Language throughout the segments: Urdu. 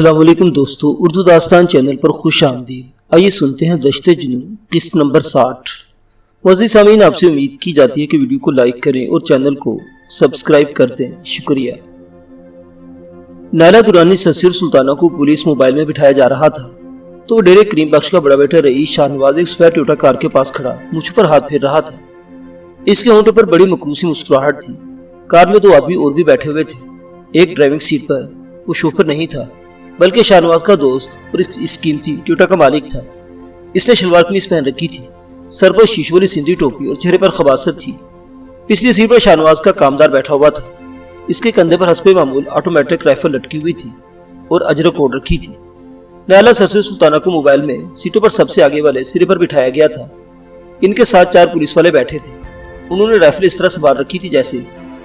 السلام علیکم دوستو، اردو داستان چینل پر خوش آمدید۔ آئیے سنتے ہیں دشت جنون قسط نمبر 60۔ معزز سامعین، آپ سے امید کی جاتی ہے کہ ویڈیو کو لائک کریں اور چینل کو سبسکرائب کر دیں، شکریہ۔ نائلہ درانی سسیر سلطانہ کو پولیس موبائل میں بٹھایا جا رہا تھا تو وہ ڈیرے کریم بخش کا بڑا بیٹا رئیس شاہ نواز ایک سپیئر ٹویوٹا کار کے پاس کھڑا مجھ پر ہاتھ پھیر رہا تھا۔ اس کے ہونٹوں پر بڑی مکروسی مسکراہٹ تھی۔ کار میں دو آدمی اور بھی بیٹھے ہوئے تھے۔ ایک ڈرائیونگ سیٹ پر وہ شوفر نہیں تھا بلکہ شاہ نواز کا دوست اور اس قیمتی ٹویوٹا کا مالک تھا۔ اس نے شلوار قمیض پہن رکھی تھی، سر پر شیشوں والی سندھی ٹوپی اور چہرے پر خباثت تھی۔ پچھلی سیٹ پر شاہ نواز کا کامدار بیٹھا ہوا تھا۔ اس کے کندھے پر حسب معمول آٹومیٹک رائفل لٹکی ہوئی تھی اور اجرک اوڑھ رکھی تھی۔ نائلہ سسیر سلطانہ کو موبائل میں سیٹوں پر سب سے آگے والے سرے پر بٹھایا گیا تھا۔ ان کے ساتھ 4 پولیس والے بیٹھے تھے۔ انہوں نے رائفل اس طرح سنبھال رکھی تھی جیسے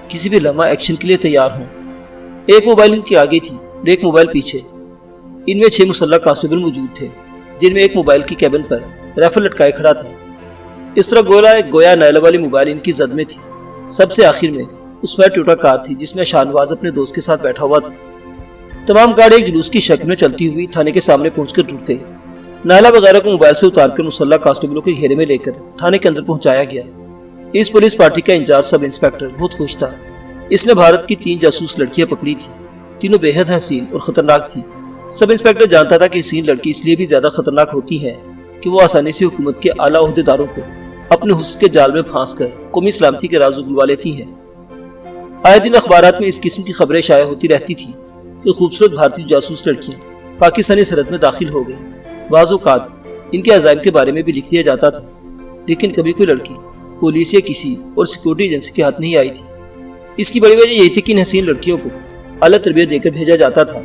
کسی بھی لمحہ ایکشن کے لیے تیار ہوں۔ ایک موبائل ان کے آگے تھی اور ایک موبائل پیچھے۔ ان میں 6 مسلح کانسٹیبل موجود تھے، جن میں ایک موبائل کی کیبن پر رائفل لٹکائے کھڑا تھا۔ اس طرح گویا نائلہ والی موبائل ان کی زد میں تھی۔ سب سے آخر میں اس میں ٹویوٹا کار تھی جس میں شاہ نواز اپنے دوست کے ساتھ بیٹھا ہوا تھا۔ تمام گاڑی ایک جلوس کی شکل میں چلتی ہوئی تھانے کے سامنے پہنچ کر رک گئی۔ نائلہ وغیرہ کو موبائل سے اتار کر مسلح کانسٹیبلوں کے گھیرے میں لے کر تھانے کے اندر پہنچایا گیا۔ اس پولیس پارٹی کا انچارج سب انسپیکٹر بہت خوش تھا۔ اس نے بھارت کی 3 جاسوس لڑکیاں پکڑی تھی۔ تینوں بے حد حسین اور خطرناک تھی۔ سب انسپیکٹر جانتا تھا کہ حسین لڑکی اس لیے بھی زیادہ خطرناک ہوتی ہے کہ وہ آسانی سے حکومت کے اعلیٰ عہدیداروں کو اپنے حسن کے جال میں پھانس کر قومی سلامتی کے راز اگلوا لیتی ہیں۔ آئے دن اخبارات میں اس قسم کی خبریں شائع ہوتی رہتی تھی کہ خوبصورت بھارتی جاسوس لڑکیاں پاکستانی سرحد میں داخل ہو گئیں۔ بعض اوقات ان کے عزائم کے بارے میں بھی لکھ دیا جاتا تھا، لیکن کبھی کوئی لڑکی پولیس یا کسی اور سیکورٹی ایجنسی کے ہاتھ نہیں آئی تھی۔ اس کی بڑی وجہ یہ تھی کہ ان حسین لڑکیوں کو اعلیٰ تربیت دے کر بھیجا جاتا تھا،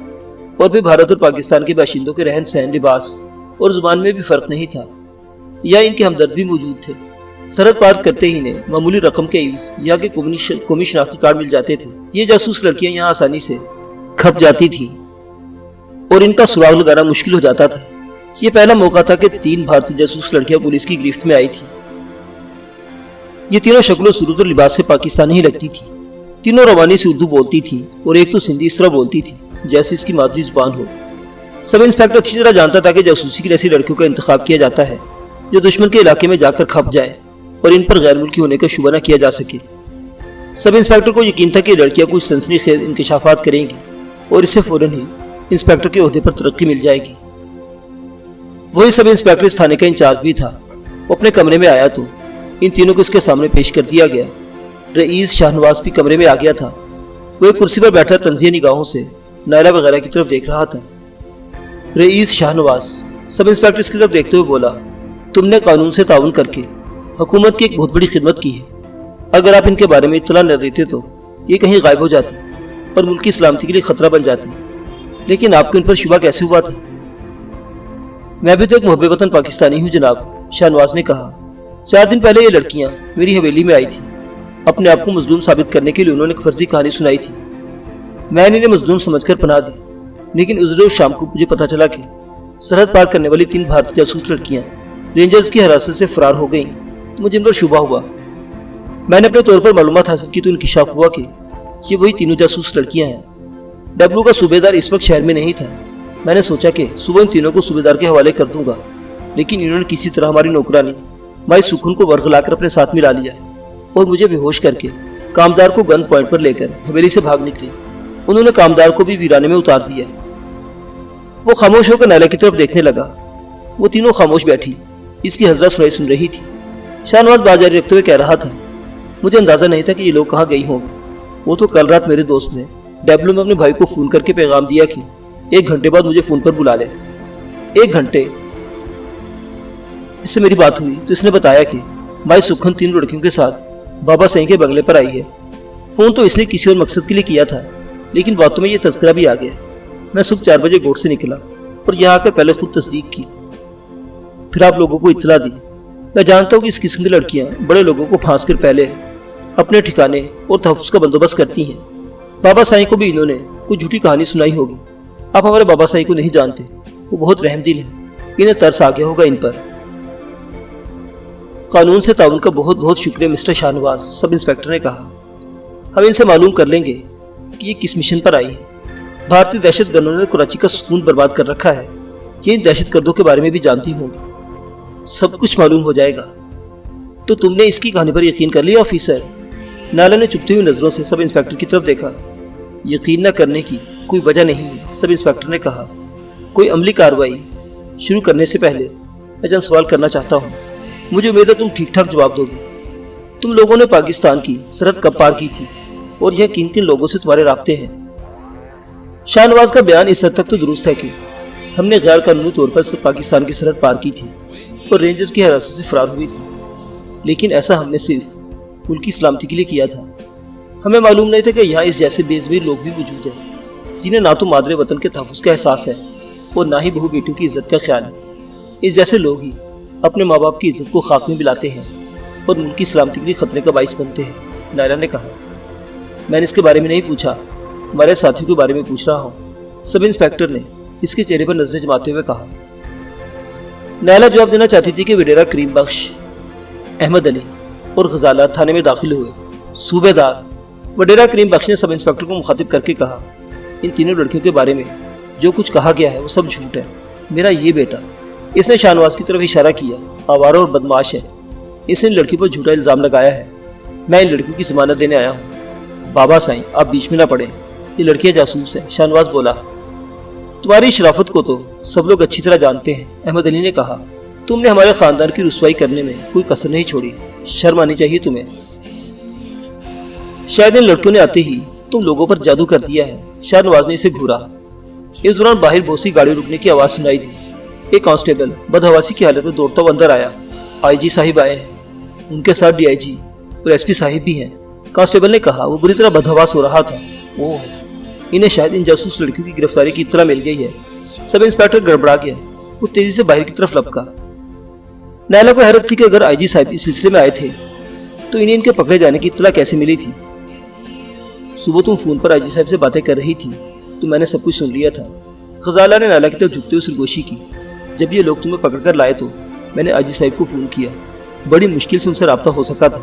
اور پھر بھارت اور پاکستان کے باشندوں کے رہن سہن، لباس اور زبان میں بھی فرق نہیں تھا، یا ان کے ہمدرد بھی موجود تھے۔ سرحد پار کرتے ہی انہیں معمولی رقم کے عوض یا کے قومی شناختی کارڈ مل جاتے تھے۔ یہ جاسوس لڑکیاں یہاں آسانی سے کھپ جاتی تھیں اور ان کا سراغ لگانا مشکل ہو جاتا تھا۔ یہ پہلا موقع تھا کہ 3 بھارتی جاسوس لڑکیاں پولیس کی گرفت میں آئی تھیں۔ یہ تینوں شکل و صورت اور لباس سے پاکستانی ہی لگتی تھی۔ تینوں روانی سے اردو بولتی تھیں اور ایک تو سندھی اس طرح بولتی تھی جیسے اس کی مادری زبان ہو۔ سب انسپیکٹر اچھی طرح جانتا تھا کہ جاسوسی کے ایسی لڑکیوں کا انتخاب کیا جاتا ہے جو دشمن کے علاقے میں جا کر کھپ جائیں اور ان پر غیر ملکی ہونے کا شبہ نہ کیا جا سکے۔ سب انسپیکٹر کو یقین تھا کہ لڑکیاں کچھ سنسنی خیز انکشافات کریں گی اور اسے فوراً ہی انسپیکٹر کے عہدے پر ترقی مل جائے گی۔ وہی سب انسپیکٹر اس تھانے کا انچارج بھی تھا۔ وہ اپنے کمرے میں آیا تو ان تینوں کو اس کے سامنے پیش کر دیا گیا۔ رئیس شاہ نواز بھی کمرے میں آ گیا تھا۔ وہ ایک کرسی پر بیٹھا تنزیہ نگاہوں سے نائلہ وغیرہ کی طرف دیکھ رہا تھا۔ رئیس شاہ نواز سب انسپیکٹر اس کی طرف دیکھتے ہوئے بولا، تم نے قانون سے تعاون کر کے حکومت کی ایک بہت بڑی خدمت کی ہے۔ اگر آپ ان کے بارے میں اطلاع نہ دیتے تو یہ کہیں غائب ہو جاتی اور ملک کی سلامتی کے لیے خطرہ بن جاتی، لیکن آپ کو ان پر شبہ کیسے ہوا تھا؟ میں بھی تو ایک محب وطن پاکستانی ہوں جناب، شاہ نواز نے کہا۔ 4 دن پہلے یہ لڑکیاں میری حویلی میں آئی تھیں۔ اپنے آپ کو مظلوم ثابت کرنے کے لیے انہوں نے ایک فرضی کہانی سنائی تھی۔ میں نے انہیں مظلوم سمجھ کر پناہ دی، لیکن اس روز شام کو مجھے پتہ چلا کہ سرحد پار کرنے والی 3 بھارتی جاسوس لڑکیاں رینجرز کی حراست سے فرار ہو گئیں تو مجھے ان پر شبہ ہوا۔ میں نے اپنے طور پر معلومات حاصل کی تو انکشاف ہوا کہ یہ وہی تینوں جاسوس لڑکیاں ہیں۔ ڈبلو کا صوبیدار اس وقت شہر میں نہیں تھا۔ میں نے سوچا کہ صبح ان تینوں کو صوبیدار کے حوالے کر دوں گا، لیکن انہوں نے کسی طرح ہماری نوکرانی مائی سکون کو ورغلا کر اپنے ساتھ ملا لیا اور مجھے بے ہوش کر کے کامدار کو گن پوائنٹ پر لے کر حویلی سے بھاگ نکلی۔ انہوں نے کامدار کو بھی ویرانے میں اتار دیا۔ وہ خاموش ہو کر نائلہ کی طرف دیکھنے لگا۔ وہ تینوں خاموش بیٹھی اس کی حضرت سنائی سن رہی تھی۔ شاہ نواز بات جاری رکھتے ہوئے کہہ رہا تھا، مجھے اندازہ نہیں تھا کہ یہ لوگ کہاں گئی ہوں گے۔ وہ تو کل رات میرے دوست نے ڈبلو میں اپنے بھائی کو فون کر کے پیغام دیا کہ 1 گھنٹے بعد مجھے فون پر بلا لے۔ 1 گھنٹے اس سے میری بات ہوئی تو اس نے بتایا کہ مائی سکھن 3 لڑکیوں کے ساتھ بابا سائیں کے بنگلے پر آئی ہے۔ فون تو اس نے کسی اور مقصد کے لیے کیا تھا، لیکن باتوں میں یہ تذکرہ بھی آ گیا۔ میں صبح 4 بجے گوٹ سے نکلا اور یہاں آ کر پہلے خود تصدیق کی، پھر آپ لوگوں کو اطلاع دی۔ میں جانتا ہوں کہ اس قسم کی لڑکیاں بڑے لوگوں کو پھانس کر پہلے اپنے ٹھکانے اور تحفظ کا بندوبست کرتی ہیں۔ بابا سائیں کو بھی انہوں نے کوئی جھوٹی کہانی سنائی ہوگی۔ آپ ہمارے بابا سائیں کو نہیں جانتے، وہ بہت رحم دل ہیں، انہیں ترس آ گیا ہوگا ان پر۔ قانون سے تعاون کا بہت بہت شکریہ مسٹر شاہ نواز، سب انسپیکٹر نے کہا۔ ہم ان سے معلوم کر لیں گے کہ یہ کس مشن پر آئی ہے۔ بھارتی دہشت گردوں نے کراچی کا سکون برباد کر رکھا ہے، یہ ان دہشت گردوں کے بارے میں بھی جانتی ہوں گی، سب کچھ معلوم ہو جائے گا۔ تو تم نے اس کی کہانی پر یقین کر لیا آفیسر؟ نائلہ نے چپتی ہوئی نظروں سے سب انسپیکٹر کی طرف دیکھا۔ یقین نہ کرنے کی کوئی وجہ نہیں ہے، سب انسپیکٹر نے کہا۔ کوئی عملی کارروائی شروع کرنے سے پہلے میں چند سوال کرنا چاہتا ہوں، مجھے امید ہے تم ٹھیک ٹھاک جواب دو گے۔ تم لوگوں نے پاکستان کی سرحد کب پار کی تھی اور یہ کن کن لوگوں سے تمہارے رابطے ہیں؟ شاہ نواز کا بیان اس حد تک تو درست ہے کہ ہم نے غیر قانونی طور پر پاکستان کی سرحد پار کی تھی اور رینجرز کی حراست سے فرار ہوئی تھی، لیکن ایسا ہم نے صرف ملک کی سلامتی کے لیے کیا تھا۔ ہمیں معلوم نہیں تھا کہ یہاں اس جیسے بے ضمیر لوگ بھی موجود ہیں جنہیں نہ تو مادر وطن کے تحفظ کا احساس ہے اور نہ ہی بہو بیٹیوں کی عزت کا خیال ہے۔ اس جیسے لوگ ہی اپنے ماں باپ کی عزت کو خاک میں ملاتے ہیں اور ملک کی سلامتی کے لیے خطرے کا باعث بنتے ہیں، نائلہ نے کہا۔ میں نے اس کے بارے میں نہیں پوچھا، ہمارے ساتھیوں کے بارے میں پوچھ رہا ہوں، سب انسپیکٹر نے اس کے چہرے پر نظریں جماتے ہوئے کہا۔ نائلہ جواب دینا چاہتی تھی کہ وڈیرا کریم بخش، احمد علی اور غزالہ تھانے میں داخل ہوئے۔ صوبے دار وڈیرا کریم بخش نے سب انسپیکٹر کو مخاطب کر کے کہا، ان تینوں لڑکیوں کے بارے میں جو کچھ کہا گیا ہے وہ سب جھوٹ ہے۔ میرا یہ بیٹا، اس نے شاہ نواز کی طرف اشارہ کیا، آوارہ اور بدمعاش ہے، اس نے ان لڑکیوں پر جھوٹا الزام لگایا ہے۔ میں ان لڑکیوں کی ضمانت دینے آیا ہوں۔ بابا سائیں، آپ بیچ میں نہ پڑیں، یہ لڑکیاں جاسوس ہیں، شاہ نواز بولا۔ تمہاری شرافت کو تو سب لوگ اچھی طرح جانتے ہیں، احمد علی نے کہا۔ تم نے ہمارے خاندان کی رسوائی کرنے میں کوئی کسر نہیں چھوڑی، شرم آنی چاہیے تمہیں۔ شاید ان لڑکیوں نے آتے ہی تم لوگوں پر جادو کر دیا ہے، شاہ نواز نے اسے گھورا۔ اس دوران باہر بہت سی گاڑی رکنے کی آواز سنائی دی۔ ایک کانسٹیبل بدحواسی کی حالت میں دوڑتا ہوا اندر آیا۔ آئی جی صاحب آئے ہیں، ان کے ساتھ ڈی آئی جی اور ایس پی صاحب بھی ہیں، کانسٹیبل نے کہا۔ وہ بری طرح بدحواس ہو رہا تھا۔ اوہ، انہیں شاید ان جاسوس لڑکیوں کی گرفتاری کی اطلاع مل گئی ہے۔ سب انسپیکٹر گڑبڑا گیا، وہ تیزی سے باہر کی طرف لپکا۔ نائلہ کو حیرت تھی کہ اگر آئی جی صاحب اس سلسلے میں آئے تھے تو انہیں ان کے پکڑے جانے کی اطلاع کیسے ملی تھی؟ صبح تم فون پر آئی جی صاحب سے باتیں کر رہی تھی تو میں نے سب کچھ سن لیا تھا۔ غزالہ نے نائلہ کی طرف جھکتے ہوئے سرگوشی کی۔ جب یہ لوگ تمہیں پکڑ کر لائے تو میں نے آئی جی صاحب کو فون کیا، بڑی مشکل سے ان سے رابطہ ہو سکا تھا۔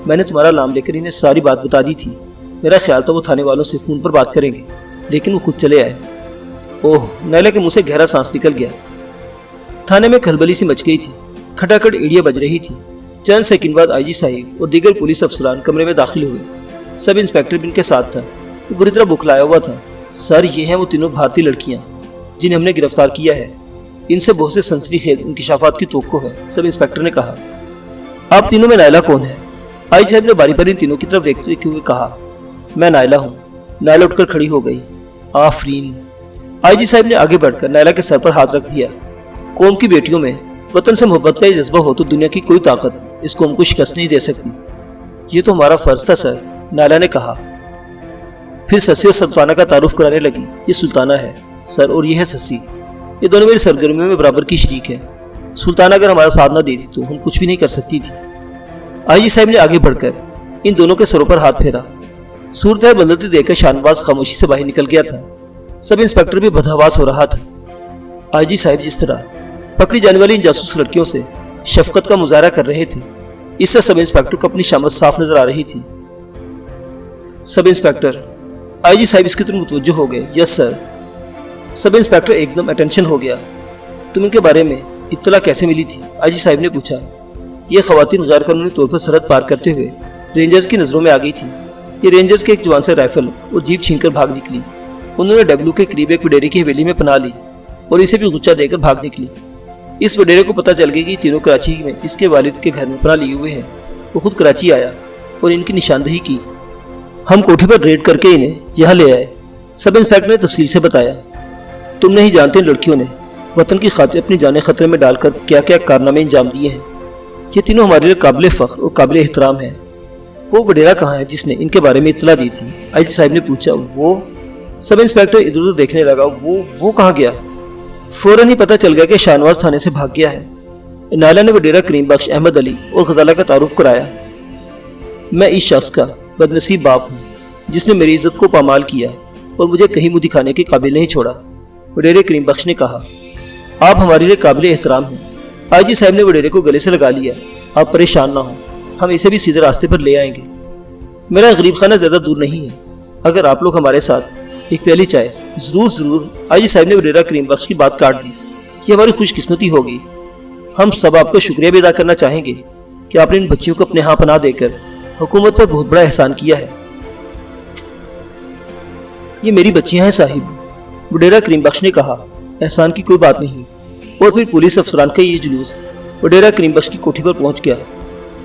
میں نے تمہارا نام لے کر انہیں ساری بات بتا دی تھی۔ میرا خیال تھا وہ تھانے والوں سے فون پر بات کریں گے، لیکن وہ خود چلے آئے۔ اوہ، نائلہ کے منہ سے گہرا سانس نکل گیا۔ تھانے میں کھلبلی سی مچ گئی تھی، کھٹاکھٹ ایڑیاں بج رہی تھی۔ چند سیکنڈ بعد آئی جی صاحب اور دیگر پولیس افسران کمرے میں داخل ہوئے۔ سب انسپیکٹر بھی ان کے ساتھ تھا، وہ بری طرح بکھلایا ہوا تھا۔ سر، یہ ہیں وہ تینوں بھارتی لڑکیاں جنہیں ہم نے گرفتار کیا ہے، ان سے بہت سے سنسنی خیز انکشافات کی توقع ہے، سب انسپیکٹر نے کہا۔ آپ تینوں میں نائلہ کون ہے؟ آئی صاحب نے باری باری ان تینوں کی طرف دیکھتے ہوئے کہا۔ میں نائلہ ہوں۔ نائلہ اٹھ کر کھڑی ہو گئی۔ آفرین۔ آئی جی صاحب نے آگے بڑھ کر نائلہ کے سر پر ہاتھ رکھ دیا۔ قوم کی بیٹیوں میں وطن سے محبت کا یہ جذبہ ہو تو دنیا کی کوئی طاقت اس قوم کو شکست نہیں دے سکتی۔ یہ تو ہمارا فرض تھا سر، نائلہ نے کہا۔ پھر سسی اور سلطانہ کا تعارف کرانے لگی۔ یہ سلطانہ ہے سر اور یہ ہے سسی، یہ دونوں میری سرگرمیوں میں برابر کی شریک ہے۔ سلطانہ اگر ہمارا ساتھ نہ دیتی تو ہم کچھ بھی نہیں کر سکتی تھی۔ آئی جی صاحب نے آگے بڑھ کر ان دونوں کے سروں پر ہاتھ پھیرا۔ صورتحال بدلتی دیکھ کر شاہ نواز خاموشی سے باہر نکل گیا تھا۔ سب انسپیکٹر بھی بدحواس ہو رہا تھا۔ آئی جی صاحب جس طرح پکڑی جانے والی ان جاسوس لڑکیوں سے شفقت کا مظاہرہ کر رہے تھے، اس سے سب انسپیکٹر کو اپنی شامت صاف نظر آ رہی تھی۔ سب انسپیکٹر، آئی جی صاحب اس کی طرف متوجہ ہو گئے۔ یس سر۔ سب انسپیکٹر ایک دم اٹینشن ہو گیا۔ تم ان کے بارے میں اطلاع کیسے ملی تھی؟ آئی جی صاحب نے پوچھا۔ یہ خواتین غیر قانونی طور پر سرحد پار کرتے ہوئے رینجرز کی نظروں میں آ گئی تھی۔ یہ رینجرز کے ایک جوان سے رائفل اور جیپ چھین کر بھاگ نکلی۔ انہوں نے ڈبلو کے قریب ایک وڈیرے کی حویلی میں پناہ لی اور اسے بھی غچہ دے کر بھاگ نکلی۔ اس وڈیرے کو پتہ چل گئی کہ تینوں کراچی میں اس کے والد کے گھر میں پناہ لیے ہوئے ہیں۔ وہ خود کراچی آیا اور ان کی نشاندہی کی۔ ہم کوٹھی پر ریڈ کر کے انہیں یہاں لے آئے، سب انسپیکٹر نے تفصیل سے بتایا۔ تم نہیں جانتے ان لڑکیوں نے وطن کی خاطر اپنی جانیں خطرے میں ڈال کر کیا کیا کارنامے انجام دیے ہیں۔ یہ تینوں ہمارے لیے قابل فخر اور قابل احترام ہیں۔ وہ وڈیرا کہاں ہے جس نے ان کے بارے میں اطلاع دی تھی؟ آئی جی صاحب نے پوچھا۔ وہ سب انسپیکٹر ادھر ادھر دیکھنے لگا۔ وہ کہاں گیا؟ فوراً ہی پتہ چل گیا کہ شاہ نواز تھانے سے بھاگ گیا ہے۔ نائلہ نے وڈیرا کریم بخش، احمد علی اور غزالہ کا تعارف کرایا۔ میں اس شخص کا بدنصیب باپ ہوں جس نے میری عزت کو پامال کیا اور مجھے کہیں منہ دکھانے کے قابل نہیں چھوڑا، وڈیرا کریم بخش نے کہا۔ آپ ہمارے لیے قابل احترام ہیں۔ آئی جی صاحب نے وڈیرے کو گلے سے لگا لیا۔ آپ پریشان نہ ہوں، ہم اسے بھی سیدھے راستے پر لے آئیں گے۔ میرا غریب خانہ زیادہ دور نہیں ہے، اگر آپ لوگ ہمارے ساتھ ایک پیالی چائے ضرور آئی جی صاحب نے وڈیرا کریم بخش کی بات کاٹ دی۔ یہ ہماری خوش قسمتی ہوگی۔ ہم سب آپ کا شکریہ بھی ادا کرنا چاہیں گے کہ آپ نے ان بچیوں کو اپنے ہاں پناہ دے کر حکومت پر بہت بڑا احسان کیا ہے۔ یہ میری بچیاں ہیں صاحب، وڈیرا کریم بخش نے کہا۔ احسان کی کوئی بات نہیں۔ اور پھر پولیس افسران کا یہ جلوس وڈیرا کریم بخش کی کوٹھی پر پہنچ گیا۔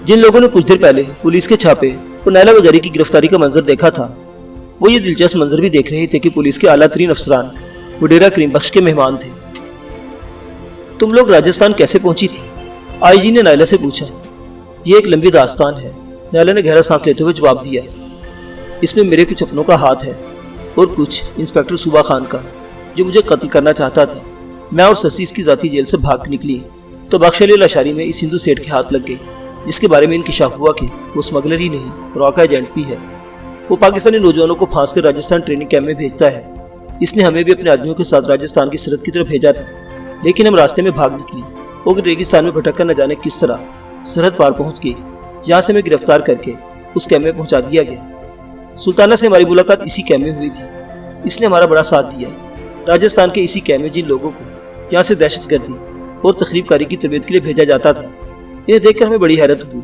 جن لوگوں نے کچھ دیر پہلے پولیس کے چھاپے اور نیلا وغیرہ کی گرفتاری کا منظر دیکھا تھا، وہ یہ دلچسپ منظر بھی دیکھ رہے تھے کہ پولیس کے اعلیٰ ترین افسران وڈیرا کریم بخش کے مہمان تھے۔ تم لوگ راجستھان کیسے پہنچی تھی؟ آئی جی نے نیلا سے پوچھا۔ یہ ایک لمبی داستان ہے، نیلا نے گہرا سانس لیتے ہوئے جواب دیا۔ اس میں میرے کچھ اپنوں کا ہاتھ ہے اور کچھ انسپکٹر صوبہ خان کا، جو مجھے قتل کرنا چاہتا تھا۔ میں اور سسی اس کی ذاتی جیل سے بھاگ نکلی تو بخش علی لاشاری میں اس ہندو سیٹ کے ہاتھ لگ گئی، جس کے بارے میں انکشاف ہوا کہ وہ اسمگلر ہی نہیں، راکا ایجنٹ بھی ہے۔ وہ پاکستانی نوجوانوں کو پھانس کر راجستھان ٹریننگ کیمپ میں بھیجتا ہے۔ اس نے ہمیں بھی اپنے آدمیوں کے ساتھ راجستھان کی سرحد کی طرف بھیجا تھا، لیکن ہم راستے میں بھاگ نکلی اور ریگستان میں بھٹک کر نہ جانے کس طرح سرحد پار پہنچ گئی، جہاں سے ہمیں گرفتار کر کے اس کیمپ میں پہنچا دیا گیا۔ سلطانہ سے ہماری ملاقات اسی کیمپ میں ہوئی تھی۔ اس نے ہمارا بڑا ساتھ دیا۔ راجستھان کے اسی کیمپ میں جن لوگوں کو یہاں سے دہشت گردی اور تخریب کاری کی تربیت کے لیے بھیجا جاتا تھا، انہیں دیکھ کر ہمیں بڑی حیرت ہوئی۔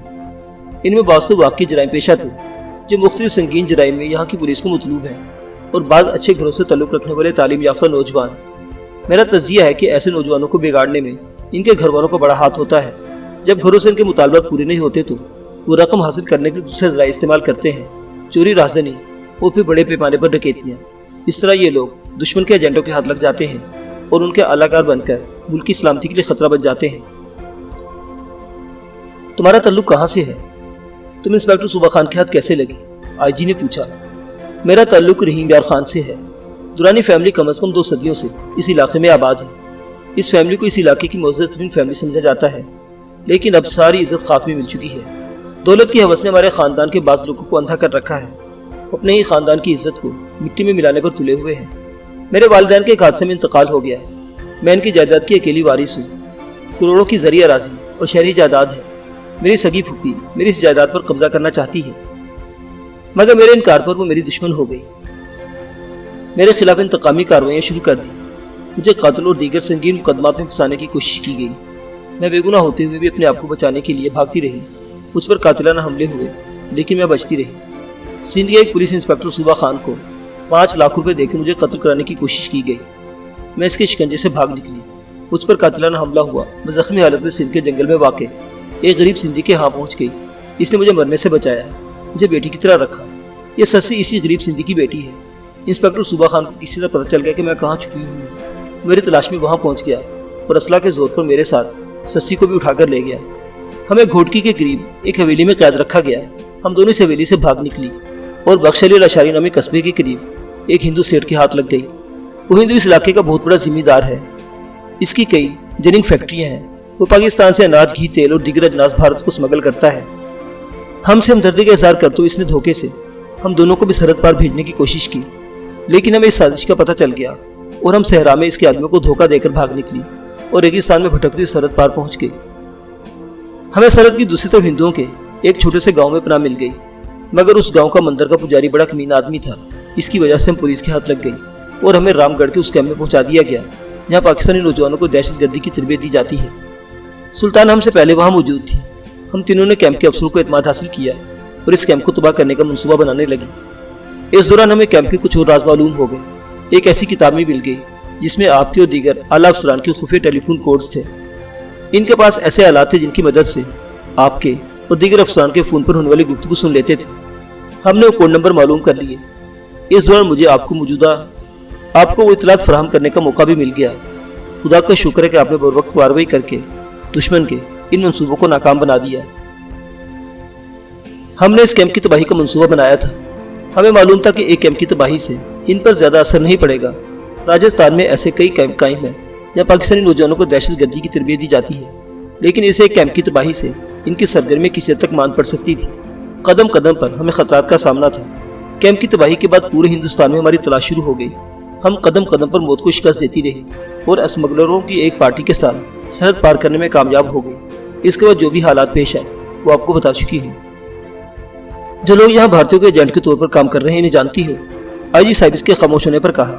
ان میں بعض تو واقعی جرائم پیشہ تھے، جو مختلف سنگین جرائم میں یہاں کی پولیس کو مطلوب ہیں، اور بعض اچھے گھروں سے تعلق رکھنے والے تعلیم یافتہ نوجوان۔ میرا تجزیہ ہے کہ ایسے نوجوانوں کو بگاڑنے میں ان کے گھر والوں کا بڑا ہاتھ ہوتا ہے۔ جب گھروں سے ان کے مطالبات پورے نہیں ہوتے تو وہ رقم حاصل کرنے کے دوسرے ذرائع استعمال کرتے ہیں، چوری، رازدانی اور پھر بڑے پیمانے پر ڈکیتیاں۔ اس طرح یہ لوگ دشمن کے ایجنٹوں کے ہاتھ لگ جاتے ہیں اور ان کے اعلی کار بن کر ملک کی سلامتی کے لیے خطرہ بن جاتے ہیں۔ تمہارا تعلق کہاں سے ہے؟ تم انسپکٹر صوبہ خان کے ہاتھ کیسے لگی؟ آئی جی نے پوچھا۔ میرا تعلق رحیم یار خان سے ہے۔ دورانی فیملی کم از کم 2 صدیوں سے اس علاقے میں آباد ہے۔ اس فیملی کو اس علاقے کی معزز ترین فیملی سمجھا جاتا ہے، لیکن اب ساری عزت خاک میں مل چکی ہے۔ دولت کی ہوس نے ہمارے خاندان کے بعض لوگوں کو اندھا کر رکھا ہے، اپنے ہی خاندان کی عزت کو مٹی میں ملانے پر تلے ہوئے ہیں۔ میرے والدین کے ایک حادثے میں انتقال ہو گیا ہے۔ میں ان کی جائیداد کی اکیلی وارث ہوں۔ کروڑوں کی زرعی اراضی اور شہری جائیداد ہے۔ میری سگی پھوپھی میری اس جائیداد پر قبضہ کرنا چاہتی ہے، مگر میرے انکار پر وہ میری دشمن ہو گئی۔ میرے خلاف انتقامی کارروائیاں شروع کر دی۔ مجھے قتل اور دیگر سنگین مقدمات میں پھنسانے کی کوشش کی گئی۔ میں بے گناہ ہوتے ہوئے بھی اپنے آپ کو بچانے کے لیے بھاگتی رہی۔ مجھ پر قاتلانہ حملے ہوئے، لیکن میں بچتی رہی۔ سندھ کے ایک پولیس انسپکٹر صوبہ خان کو 5 لاکھ روپے دے کے مجھے قتل کرانے کی کوشش کی گئی۔ میں اس کے شکنجے سے بھاگ نکلی۔ مجھ پر قاتلانہ حملہ ہوا۔ میں زخمی حالت میں سندھ کے جنگل میں واقع ایک غریب سندھی کے ہاں پہنچ گئی۔ اس نے مجھے مرنے سے بچایا، مجھے بیٹی کی طرح رکھا۔ یہ سسی اسی غریب سندھی کی بیٹی ہے۔ انسپکٹر صوبہ خان کو کسی طرح پتہ چل گیا کہ میں کہاں چھپی ہوئی ہوں۔ میری تلاش میں وہاں پہنچ گیا اور اسلحہ کے زور پر میرے ساتھ سسی کو بھی اٹھا کر لے گیا۔ ہمیں گھوٹکی کے قریب ایک حویلی میں قید رکھا گیا۔ ہم دونوں اس حویلی سے بھاگ نکلی اور بخش علی لاشاری نامی قصبے کے قریب ایک ہندو سیٹ کے ہاتھ لگ گئی۔ وہ ہندو اس علاقے کا بہت بڑا ذمہ دار ہے۔ اس کی کئی جننگ فیکٹریاں ہیں۔ وہ پاکستان سے اناج، گھی، تیل اور دیگر اجناس بھارت کو اسمگل کرتا ہے۔ ہم سے ہمدردی کا اظہار کرتے ہوئے اس نے دھوکے سے ہم دونوں کو بھی سرحد پار بھیجنے کی کوشش کی، لیکن ہمیں اس سازش کا پتہ چل گیا اور ہم صحرا میں اس کے آدمیوں کو دھوکہ دے کر بھاگ نکلی اور ریگستان میں بھٹکتی ہوئی سرحد پار پہنچ گئی۔ ہمیں سرحد کی دوسری طرف ہندوؤں کے ایک چھوٹے سے گاؤں میں پناہ مل گئی، مگر اس گاؤں کا مندر کا پجاری بڑا کمین آدمی تھا۔ اس کی وجہ سے ہم پولیس کے ہاتھ لگ گئی اور ہمیں رام گڑھ کے اس کیمپ میں پہنچا دیا گیا، جہاں پاکستانی نوجوانوں کو دہشت گردی کی تربیت دی جاتی ہے۔ سلطان ہم سے پہلے وہاں موجود تھی۔ ہم تینوں نے کیمپ کے افسروں کو اعتماد حاصل کیا اور اس کیمپ کو تباہ کرنے کا منصوبہ بنانے لگی۔ اس دوران ہمیں کیمپ کے کچھ اور راز معلوم ہو گئے۔ ایک ایسی کتاب میں مل گئی جس میں آپ کے اور دیگر اعلیٰ افسران کے خفیہ ٹیلی فون کوڈز تھے۔ ان کے پاس ایسے آلات تھے جن کی مدد سے آپ کے اور دیگر افسران کے فون پر ہونے والی گفتگو سن لیتے تھے۔ ہم نے وہ کوڈ نمبر معلوم کر لیے۔ اس دوران مجھے آپ کو وہ اطلاعات فراہم کرنے کا موقع بھی مل گیا۔ خدا کا شکر ہے کہ آپ نے بروقت کارروائی کر کے دشمن کے ان منصوبوں کو ناکام بنا دیا۔ ہم نے اس کیمپ کی تباہی کا منصوبہ بنایا تھا۔ ہمیں معلوم تھا کہ ایک کیمپ کی تباہی سے ان پر زیادہ اثر نہیں پڑے گا۔ راجستھان میں ایسے کئی کیمپ قائم ہیں جہاں پاکستانی نوجوانوں کو دہشت گردی کی تربیت دی جاتی ہے، لیکن اس ایک کیمپ کی تباہی سے ان کی سرگرمی کسی حد تک مان پڑ سکتی تھی۔ قدم قدم پر ہمیں خطرات کا سامنا تھا۔ کیمپ کی تباہی کے بعد پورے ہندوستان میں ہماری تلاش شروع ہو گئی۔ ہم قدم قدم پر موت کو شکست دیتی رہی اور اسمگلروں کی ایک پارٹی کے ساتھ سرحد پار کرنے میں کامیاب ہو گئی۔ اس کے بعد جو بھی حالات پیش آئے وہ آپ کو بتا چکی ہوں۔ جو لوگ یہاں بھارتیوں کے ایجنٹ کے طور پر کام کر رہے ہیں انہیں جانتی ہو؟ آئی جی صاحب اس کے خاموش ہونے پر کہا۔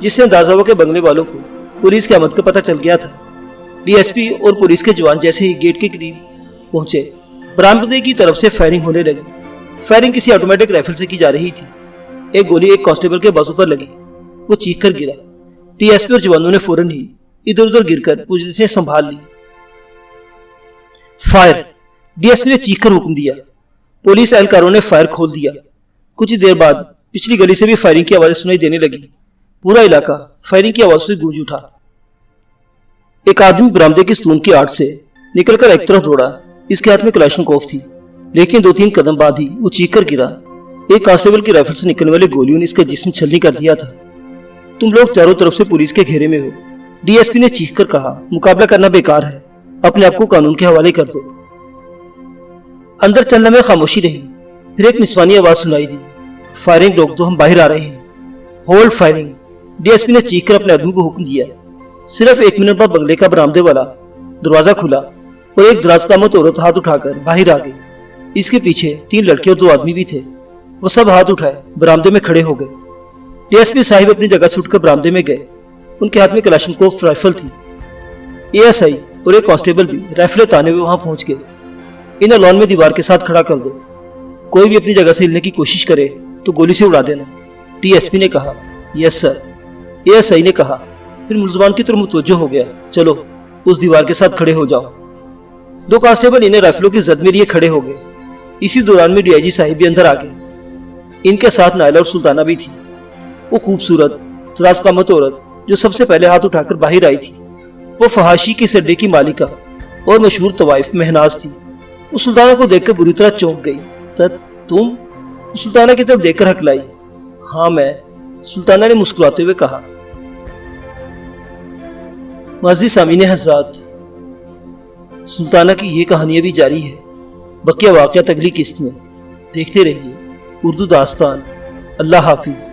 جس سے اندازہ ہوا کہ بنگلے والوں کو پولیس کی آمد کا پتہ چل گیا تھا۔ ڈی ایس پی اور پولیس کے جوان جیسے ہی گیٹ کے قریب پہنچے، برآمدے کی طرف سے فائرنگ ہونے لگی۔ فائرنگ کسی آٹومیٹک رائفل سے کی جا رہی تھی۔ ایک گولی ایک کانسٹیبل کے بازو پر لگی، وہ چیخ کر گرا۔ ڈی ایس پی اور جوانوں نے فوراً ہی ادھر ادھر گر کر پوزیشن سنبھال لی۔ فائر! ڈی ایس پی نے چیخ کر حکم دیا۔ پولیس اہلکاروں نے فائر کھول دیا۔ کچھ دیر بعد پچھلی گلی سے بھی فائرنگ کی آوازیں سنائی دینے لگی۔ پورا علاقہ فائرنگ کی آوازوں سے گونج اٹھا۔ ایک آدمی برآمدے کی ستون کی آڑ سے نکل کر ایک طرف دوڑا۔ اس کے ہاتھ میں کلاشنکوف تھی، لیکن 2-3 قدم بعد ہی وہ چیخ کر گرا۔ ایک کانسٹیبل کی رائفل سے نکلنے والے گولیوں نے اس کا جسم چھلنی کر دیا تھا۔ تم لوگ چاروں طرف سے پولیس کے گھیرے میں ہو، ڈی ایس پی نے چیخ کر کہا۔ مقابلہ کرنا بیکار ہے، اپنے آپ کو قانون کے حوالے کر دو۔ اندر چند لمحے خاموشی رہی، پھر ایک نسوانی آواز سنائی دی۔ فائرنگ روک دو، ہم باہر آ رہے ہیں۔ Hold firing! D S P نے چیخ کر اپنے آدمی کو حکم دیا۔ صرف 1 منٹ بعد بنگلے کا برآمدے والا دروازہ کھلا اور ایک دراز قامت عورت ہاتھ اٹھا کر باہر آ گئی۔ اس کے پیچھے 3 لڑکے اور 2 آدمی بھی تھے۔ وہ سب ہاتھ اٹھائے برآمدے میں کھڑے ہو گئے۔ ڈی ایس پی صاحب اپنی جگہ سے اٹھ کر برآمدے میں گئے۔ ان کے ہاتھ میں کلاشنکوف رائفل تھی۔ اے ایس آئی اور ایک کانسٹیبل بھی رائفلیں تانے ہوئے وہاں پہنچ گئے۔ انہیں لان میں دیوار کے ساتھ کھڑا کر دو، کوئی بھی اپنی جگہ سے ہلنے کی کوشش کرے تو گولی سے اڑا دینا، ڈی ایس پی نے کہا۔ یس سر، اے ایس آئی نے کہا۔ پھر ملزمان کی طرف متوجہ ہو گیا۔ چلو اس دیوار کے ساتھ کھڑے ہو جاؤ۔ 2 کانسٹیبل انہیں رائفلوں کی زد میں لیے کھڑے ہو گئے۔ اسی دوران میں ڈی آئی جی صاحب بھی اندر آ گئے۔ ان کے ساتھ نائلہ اور سلطانہ بھی تھی۔ وہ خوبصورت دراز قامت عورت جو سب سے پہلے ہاتھ اٹھا کر باہر آئی تھی، وہ فحاشی کے سڈے کی مالکہ اور مشہور طوائف مہناز تھی۔ وہ سلطانہ کو دیکھ کر بری طرح چونک گئی۔ تم؟ سلطانہ کی طرف دیکھ کر ہکلائی۔ ہاں میں، سلطانہ نے مسکراتے ہوئے کہا۔ معزز سامعین حضرات، سلطانہ کی یہ کہانی ابھی جاری ہے، بقیہ واقعات اگلی قسط میں۔ دیکھتے رہیے اردو داستان۔ اللہ حافظ۔